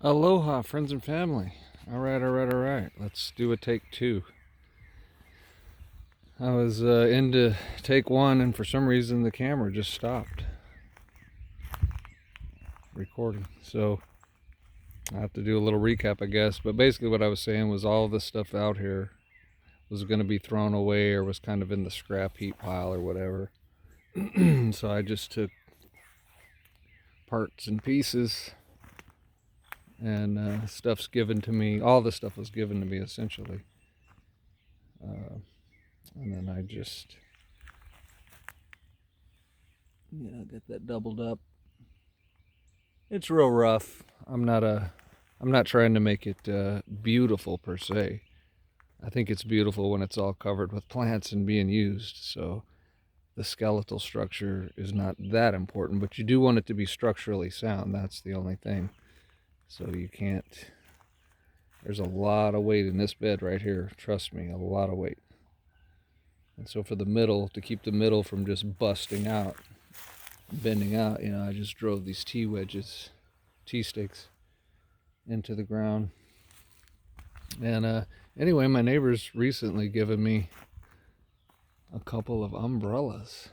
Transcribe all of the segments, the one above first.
Aloha, friends and family. All right, all right, all right. Let's do a take two. I was into take one, and for some reason the camera just stopped recording. So I have to do a little recap, I guess. But basically, what I was saying was all this stuff out here was going to be thrown away or was kind of in the scrap heap pile or whatever. So I just took parts and pieces, and stuff's given to me. All the stuff was given to me essentially. And then I just get that doubled up. It's real rough. I'm not trying to make it beautiful per se. I think it's beautiful when it's all covered with plants and being used. So the skeletal structure is not that important, but you do want it to be structurally sound. That's the only thing. So you can't. There's a lot of weight in this bed right here. Trust me, a lot of weight. And so for the middle, to keep the middle from just busting out, bending out, I just drove these T-wedges, T-sticks into the ground. And anyway, my neighbor's recently given me a couple of umbrellas.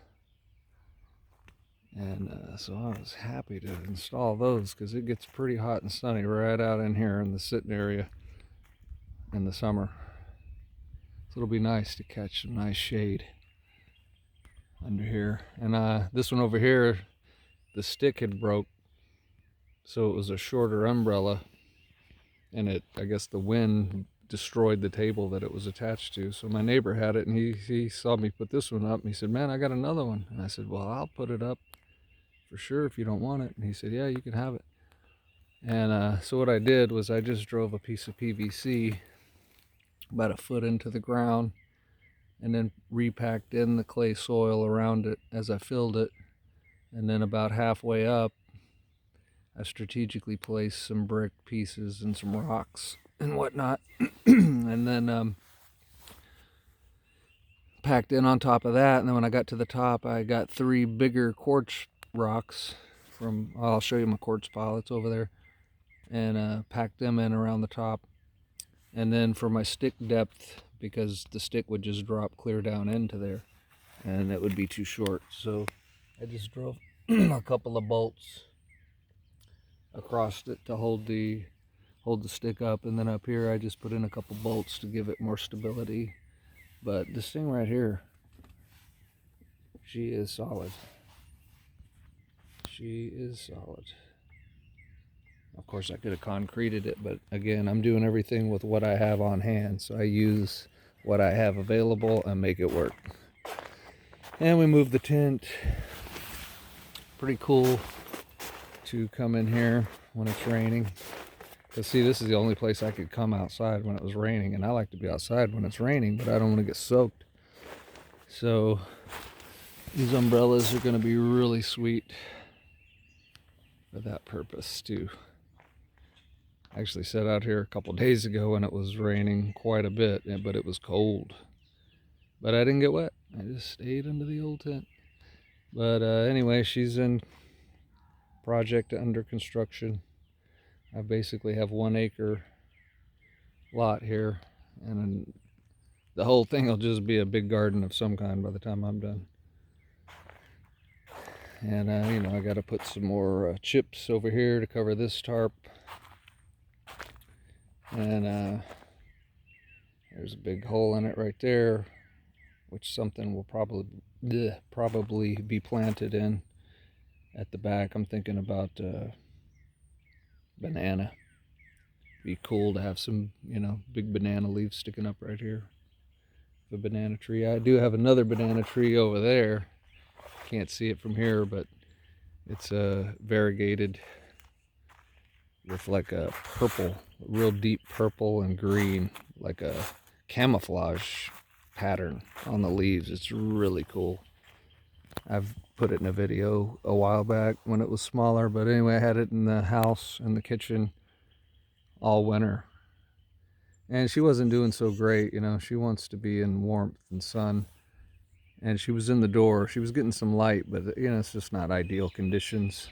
And so I was happy to install those because it gets pretty hot and sunny right out in here in the sitting area in the summer. So it'll be nice to catch some nice shade under here. And this one over here, the stick had broke, so it was a shorter umbrella, and I guess the wind destroyed the table that it was attached to. So my neighbor had it, and he saw me put this one up, and he said, "Man, I got another one." And I said, "Well, I'll put it up for sure if you don't want it." And he said, "Yeah, you can have it." And so what I did was I just drove a piece of PVC about a foot into the ground, and then repacked in the clay soil around it as I filled it. And then about halfway up, I strategically placed some brick pieces and some rocks and whatnot. And then packed in on top of that. And then when I got to the top, I got 3 bigger quartz rocks I'll show you my quartz pile, it's over there, and packed them in around the top. And then for my stick depth, because the stick would just drop clear down into there and it would be too short, so I just drove a couple of bolts across it to hold the stick up, and then up here I just put in a couple bolts to give it more stability. But this thing right here, she is solid. She is solid. Of course, I could have concreted it, but again, I'm doing everything with what I have on hand, so I use what I have available and make it work. And we moved the tent. Pretty cool to come in here when it's raining. Because see, this is the only place I could come outside when it was raining, and I like to be outside when it's raining, but I don't want to get soaked. So these umbrellas are going to be really sweet for that purpose too. I actually sat out here a couple days ago when it was raining quite a bit, but it was cold. But I didn't get wet. I just stayed under the old tent. But anyway, she's in project under construction. I basically have 1 acre lot here, and the whole thing will just be a big garden of some kind by the time I'm done. And I got to put some more chips over here to cover this tarp. And there's a big hole in it right there, which something will probably be planted in at the back. I'm thinking about banana. Be cool to have some, big banana leaves sticking up right here. The banana tree. I do have another banana tree over there. Can't see it from here, but it's variegated with like a purple, real deep purple and green, like a camouflage pattern on the leaves. It's really cool. I've put it in a video a while back when it was smaller, but anyway, I had it in the house, in the kitchen, all winter. And she wasn't doing so great, she wants to be in warmth and sun. And she was in the door. She was getting some light, but it's just not ideal conditions.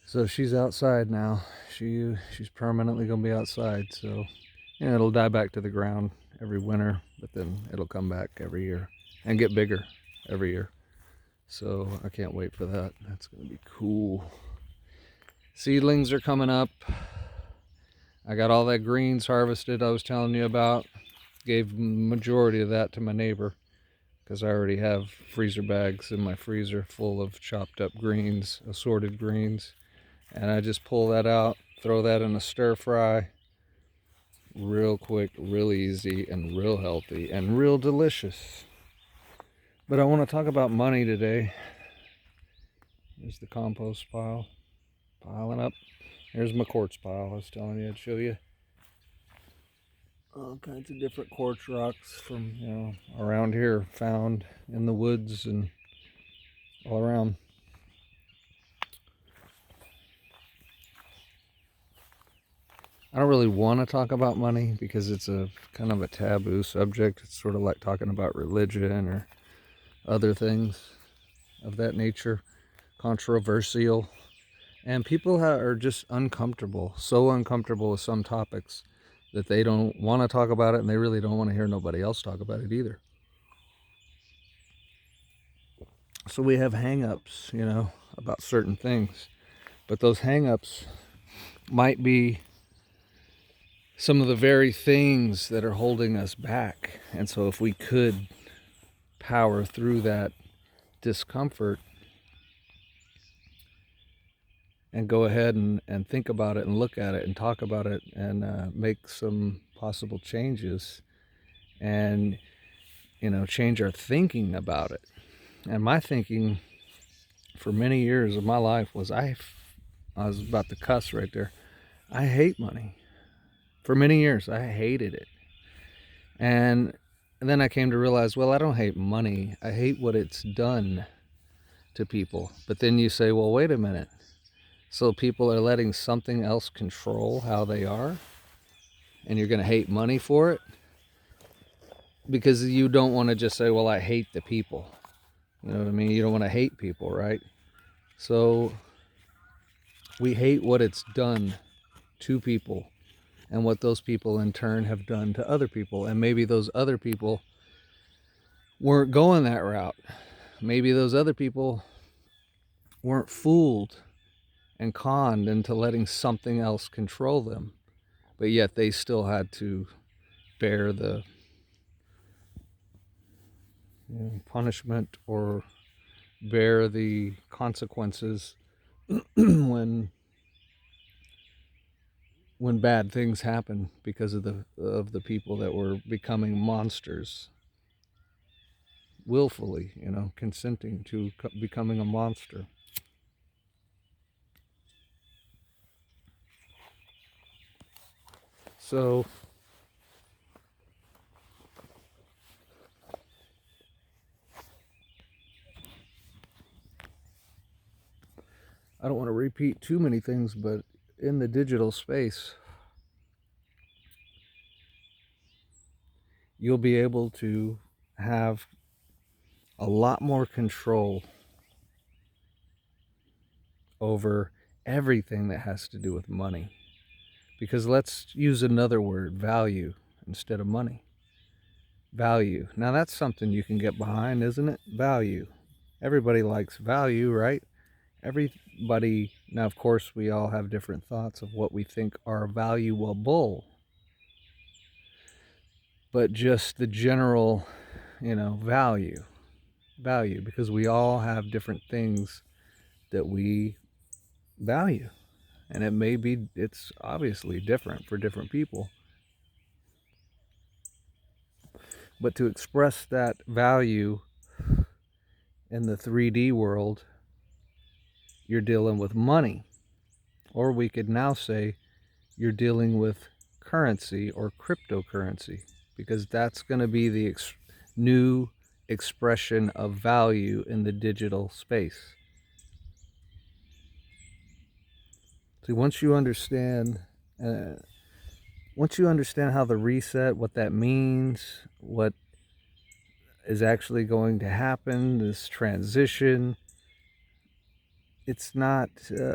So she's outside now. she's permanently gonna be outside. So yeah, it'll die back to the ground every winter, but then it'll come back every year and get bigger every year. So I can't wait for that. That's gonna be cool. Seedlings are coming up. I got all that greens harvested I was telling you about. Gave the majority of that to my neighbor because I already have freezer bags in my freezer full of chopped up greens, assorted greens. And I just pull that out, throw that in a stir fry. Real quick, real easy, and real healthy, and real delicious. But I want to talk about money today. There's the compost pile, piling up. Here's my quartz pile I was telling you I'd show you. All kinds of different quartz rocks from, around here, found in the woods and all around. I don't really want to talk about money because it's a kind of a taboo subject. It's sort of like talking about religion or other things of that nature, controversial. And people are just uncomfortable, so uncomfortable with some topics that they don't want to talk about it, and they really don't want to hear nobody else talk about it either. So we have hang-ups, about certain things. But those hang-ups might be some of the very things that are holding us back. And so if we could power through that discomfort and go ahead and think about it and look at it and talk about it and make some possible changes and, change our thinking about it. And my thinking for many years of my life was I was about to cuss right there. I hate money. For many years, I hated it. And then I came to realize, well, I don't hate money. I hate what it's done to people. But then you say, well, wait a minute. So people are letting something else control how they are? And you're going to hate money for it? Because you don't want to just say, well, I hate the people. You know what I mean? You don't want to hate people, right? So we hate what it's done to people and what those people in turn have done to other people. And maybe those other people weren't going that route. Maybe those other people weren't fooled and conned into letting something else control them. But yet they still had to bear the punishment or bear the consequences when bad things happen because of the people that were becoming monsters willfully, consenting to becoming a monster. So I don't want to repeat too many things, but in the digital space, you'll be able to have a lot more control over everything that has to do with money. Because let's use another word, value, instead of money. Value. Now that's something you can get behind, isn't it? Value. Everybody likes value, right? Everybody, now of course we all have different thoughts of what we think are valuable. But just the general, value, because we all have different things that we value. And it's obviously different for different people. But to express that value in the 3D world, you're dealing with money. Or we could now say you're dealing with currency or cryptocurrency, because that's going to be the new expression of value in the digital space. See, once you understand how the reset, what that means, what is actually going to happen, this transition, it's not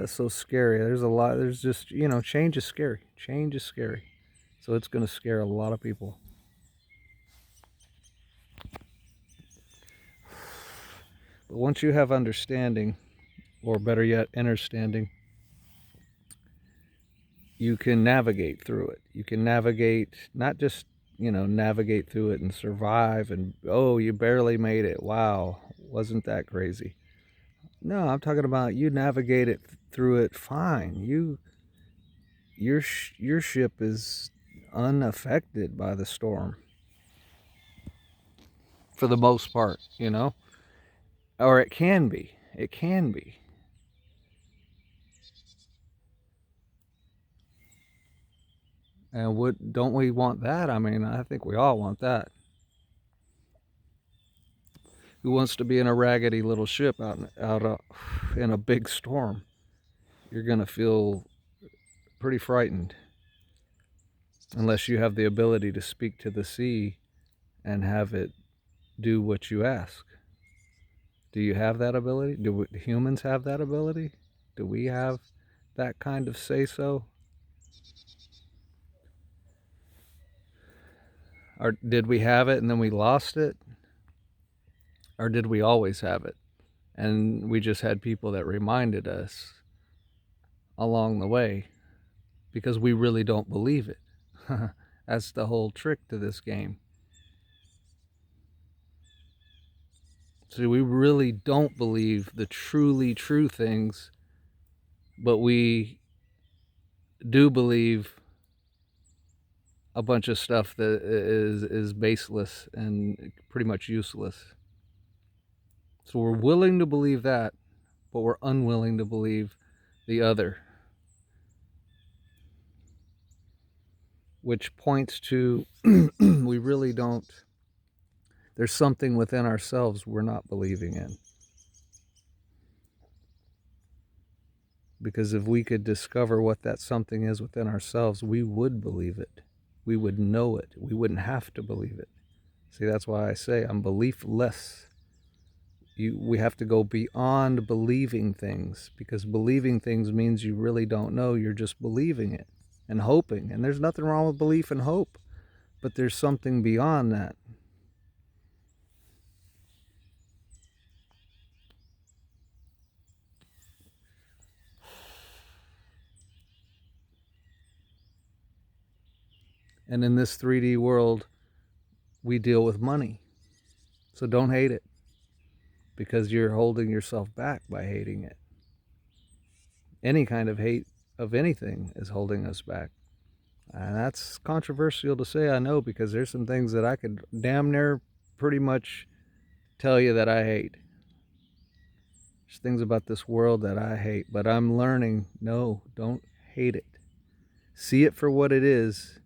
so scary. There's a lot, there's just, change is scary. Change is scary. So it's going to scare a lot of people. But once you have understanding, or better yet, understanding, you can navigate through it. You can navigate, not just, navigate through it and survive and, oh, you barely made it. Wow, wasn't that crazy? No, I'm talking about you navigate it through it fine. Your ship is unaffected by the storm for the most part, or it can be. It can be. And what don't we want that? I mean, I think we all want that. Who wants to be in a raggedy little ship out in a big storm? You're gonna feel pretty frightened unless you have the ability to speak to the sea and have it do what you ask. Do you have that ability? Do humans have that ability? Do we have that kind of say so? Or did we have it and then we lost it? Or did we always have it? And we just had people that reminded us along the way because we really don't believe it. That's the whole trick to this game. So we really don't believe the truly true things, but we do believe a bunch of stuff that is baseless and pretty much useless. So we're willing to believe that, but we're unwilling to believe the other, which points to we really don't, there's something within ourselves we're not believing in. Because if we could discover what that something is within ourselves, we would believe it. We would know it. We wouldn't have to believe it. See, that's why I say I'm beliefless. We have to go beyond believing things, because believing things means you really don't know. You're just believing it and hoping. And there's nothing wrong with belief and hope, but there's something beyond that. And in this 3D world, we deal with money. So don't hate it, because you're holding yourself back by hating it. Any kind of hate of anything is holding us back. And that's controversial to say, I know, because there's some things that I could damn near pretty much tell you that I hate. There's things about this world that I hate, but I'm learning, no, don't hate it. See it for what it is.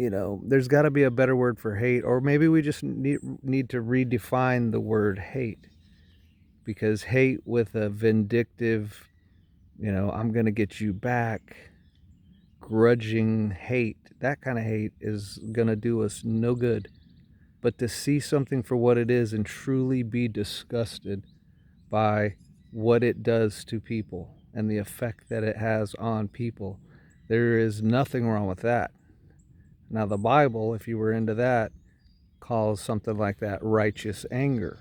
There's got to be a better word for hate, or maybe we just need to redefine the word hate. Because hate with a vindictive, I'm going to get you back, grudging hate, that kind of hate is going to do us no good. But to see something for what it is and truly be disgusted by what it does to people and the effect that it has on people, there is nothing wrong with that. Now, the Bible, if you were into that, calls something like that righteous anger.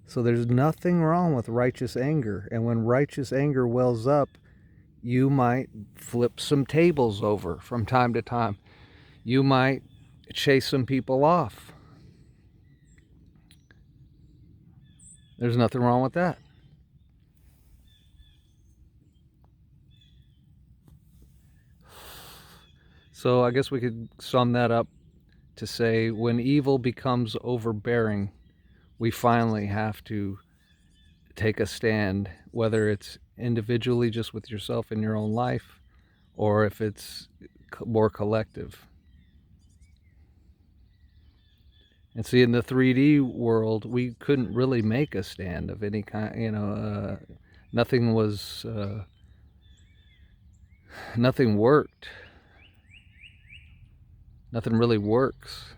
So there's nothing wrong with righteous anger. And when righteous anger wells up, you might flip some tables over from time to time. You might chase some people off. There's nothing wrong with that. So I guess we could sum that up to say, when evil becomes overbearing, we finally have to take a stand, whether it's individually just with yourself in your own life, or if it's more collective. And see, in the 3D world, we couldn't really make a stand of any kind. Nothing was, nothing worked. Nothing really works.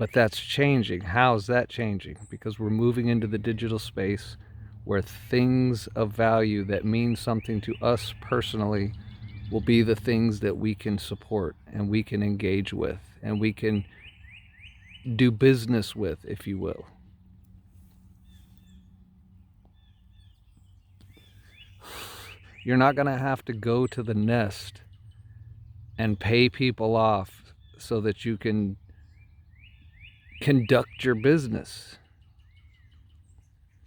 But that's changing. How's that changing? Because we're moving into the digital space where things of value that mean something to us personally will be the things that we can support and we can engage with and we can do business with, if you will. You're not going to have to go to the Nest and pay people off so that you can conduct your business,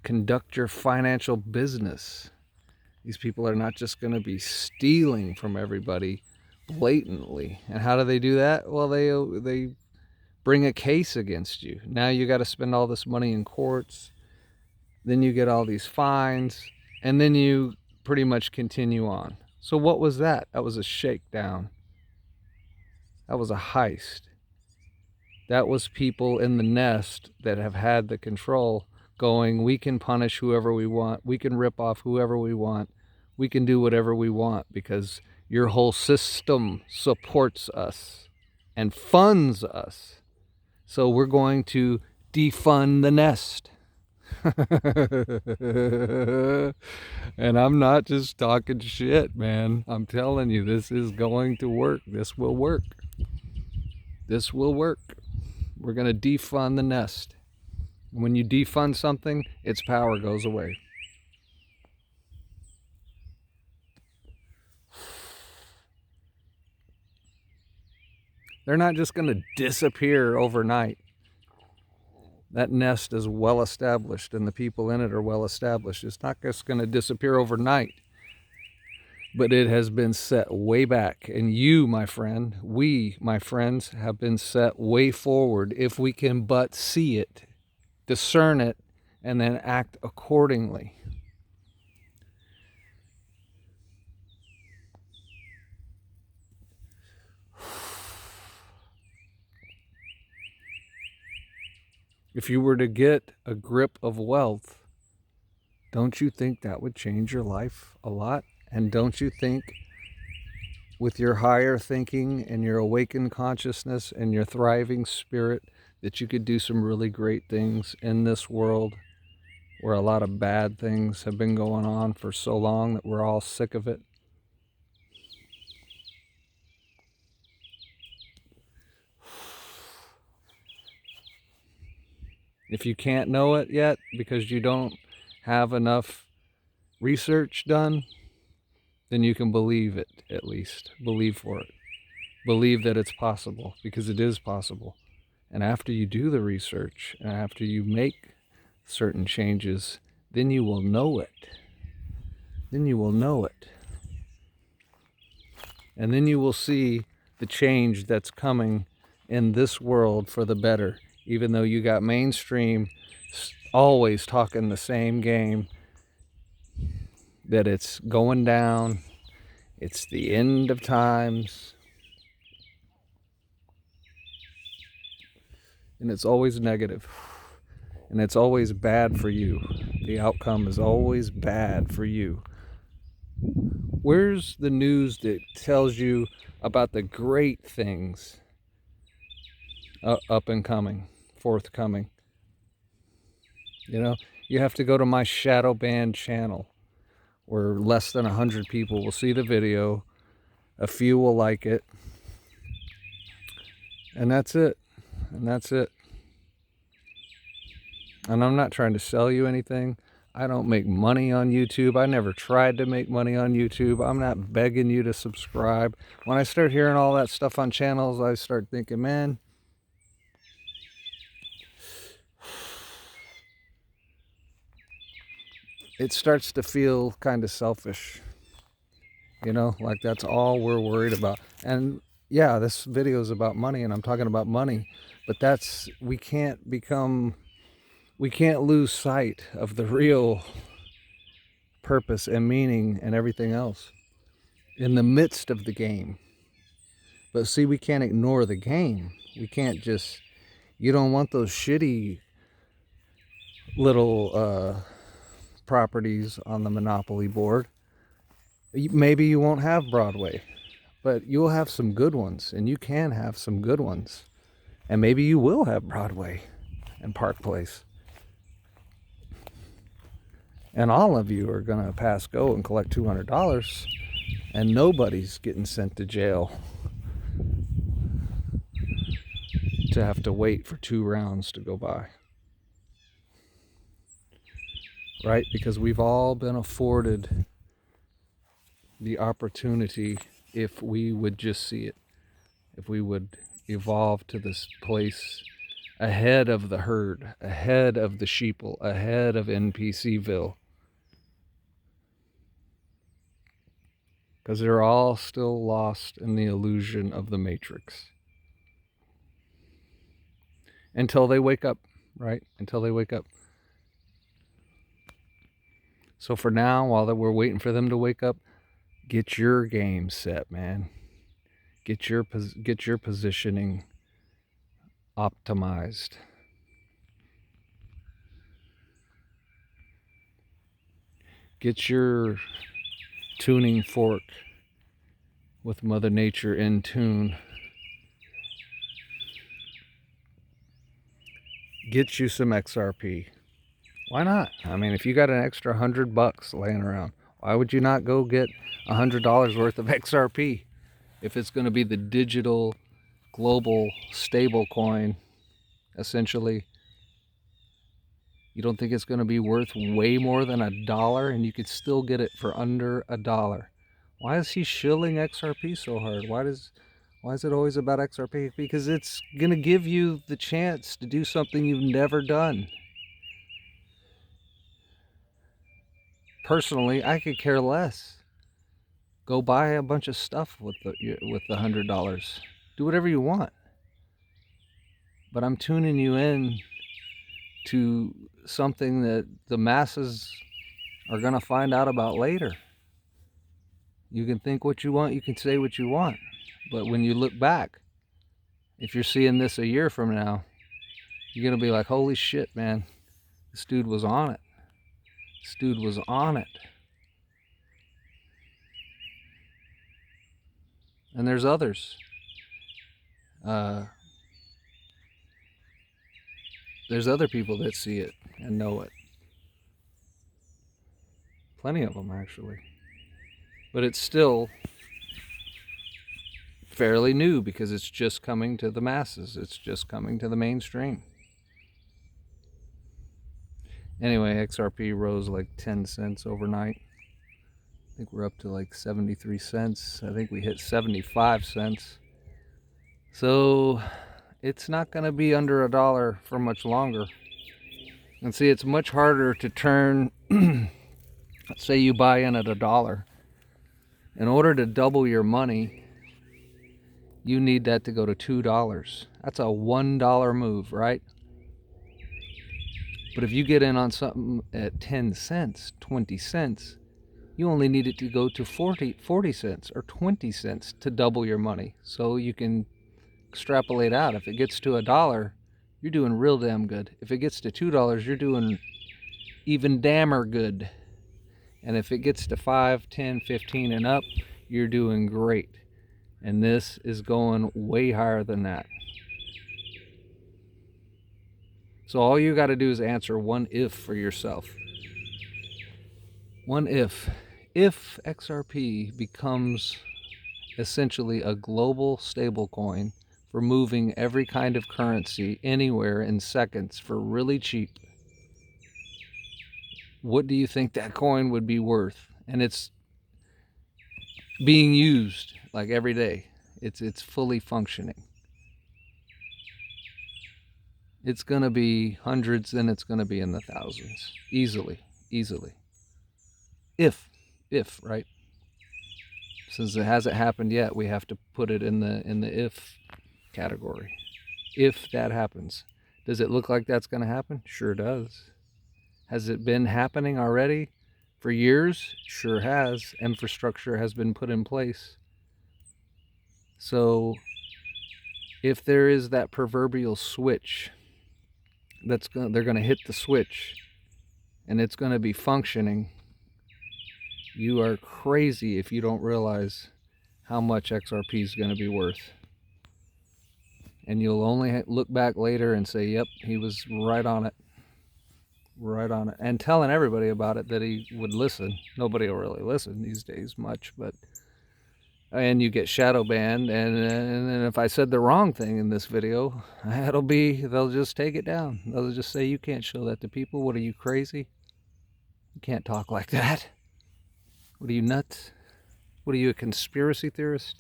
conduct your financial business. These people are not just going to be stealing from everybody blatantly. And how do they do that? Well, they bring a case against you. Now you got to spend all this money in courts. Then you get all these fines, and then you pretty much continue on. So what was that? That was a shakedown. That was a heist. That was people in the Nest that have had the control going, we can punish whoever we want. We can rip off whoever we want. We can do whatever we want because your whole system supports us and funds us. So we're going to defund the Nest. And I'm not just talking shit, man. I'm telling you, this is going to work. This will work. This will work. We're going to defund the Nest. When you defund something, its power goes away. They're not just going to disappear overnight. That Nest is well established and the people in it are well established. It's not just going to disappear overnight, but it has been set way back. And you, my friend, we, my friends, have been set way forward if we can but see it, discern it, and then act accordingly. If you were to get a grip of wealth, don't you think that would change your life a lot? And don't you think with your higher thinking and your awakened consciousness and your thriving spirit that you could do some really great things in this world where a lot of bad things have been going on for so long that we're all sick of it? If you can't know it yet because you don't have enough research done, then you can believe it, at least. Believe for it. Believe that it's possible, because it is possible. And after you do the research, and after you make certain changes, then you will know it. Then you will know it. And then you will see the change that's coming in this world for the better. Even though you got mainstream always talking the same game, that it's going down, it's the end of times, and it's always negative, and it's always bad for you. The outcome is always bad for you. Where's the news that tells you about the great things up and coming, forthcoming? You know, you have to go to my shadow banned channel where less than 100 people will see the video. A few will like it. And that's it. And that's it. And I'm not trying to sell you anything. I don't make money on YouTube. I never tried to make money on YouTube. I'm not begging you to subscribe. When I start hearing all that stuff on channels, I start thinking, man, it starts to feel kind of selfish. You know, like that's all we're worried about. And yeah, this video is about money and I'm talking about money, but we can't lose sight of the real purpose and meaning and everything else in the midst of the game. But see, we can't ignore the game. We can't just, you don't want those shitty little properties on the Monopoly board. Maybe you won't have Broadway, but you'll have some good ones, and you can have some good ones. And maybe you will have Broadway and Park Place. And all of you are going to pass go and collect $200, and nobody's getting sent to jail to have to wait for 2 rounds to go by. Right? Because we've all been afforded the opportunity, if we would just see it, if we would evolve to this place ahead of the herd, ahead of the sheeple, ahead of NPCville. Because they're all still lost in the illusion of the Matrix. Until they wake up, right? Until they wake up. So for now, while we're waiting for them to wake up, get your game set, man. Get your positioning optimized. Get your tuning fork with Mother Nature in tune. Get you some XRP. Why not? I mean, if you got an extra $100 laying around, why would you not go get $100 worth of XRP? If it's going to be the digital global stable coin, essentially, you don't think it's going to be worth way more than $1, and you could still get it for under $1? Why is he shilling XRP so hard? Why is it always about XRP? Because it's going to give you the chance to do something you've never done. Personally, I could care less. Go buy a bunch of stuff with the $100. Do whatever you want. But I'm tuning you in to something that the masses are going to find out about later. You can think what you want, you can say what you want, but when you look back, if you're seeing this a year from now, you're going to be like, holy shit, man, this dude was on it. This dude was on it. And there's others. There's other people that see it and know it. Plenty of them, actually. But it's still fairly new because it's just coming to the masses. It's just coming to the mainstream. Anyway, XRP rose like 10 cents overnight. I think we're up to like 73 cents. I think we hit 75 cents. So it's not going to be under $1 for much longer. And see, it's much harder to turn, say you buy in at $1. In order to double your money, you need that to go to $2. That's a $1 move, right? But if you get in on something at 10 cents, 20 cents, you only need it to go to 40 cents or 20 cents to double your money. So you can extrapolate out. If it gets to $1, you're doing real damn good. If it gets to $2, you're doing even dammer good. And if it gets to 5, 10, 15 and up, you're doing great. And this is going way higher than that. So all you got to do is answer one if for yourself. One if. If XRP becomes essentially a global stablecoin for moving every kind of currency anywhere in seconds for really cheap, what do you think that coin would be worth? And it's being used like every day. It's fully functioning. It's going to be hundreds, then it's going to be in the thousands. Easily. If, right? Since it hasn't happened yet, we have to put it in the if category. If that happens. Does it look like that's going to happen? Sure does. Has it been happening already for years? Sure has. Infrastructure has been put in place. So if there is that proverbial switch, they're going to hit the switch and it's going to be functioning, you are crazy if you don't realize how much XRP is going to be worth. And you'll only look back later and say, yep, he was right on it. Right on it. And telling everybody about it that he would listen. Nobody will really listen these days much, but and you get shadow banned, and then if I said the wrong thing in this video, they'll just take it down. They'll just say, you can't show that to people. What are you, crazy? You can't talk like that. What are you, nuts? What are you, a conspiracy theorist?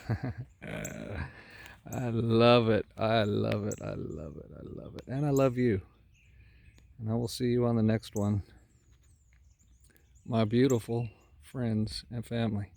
I love it. I love it. I love it. I love it. And I love you. And I will see you on the next one. My beautiful friends and family.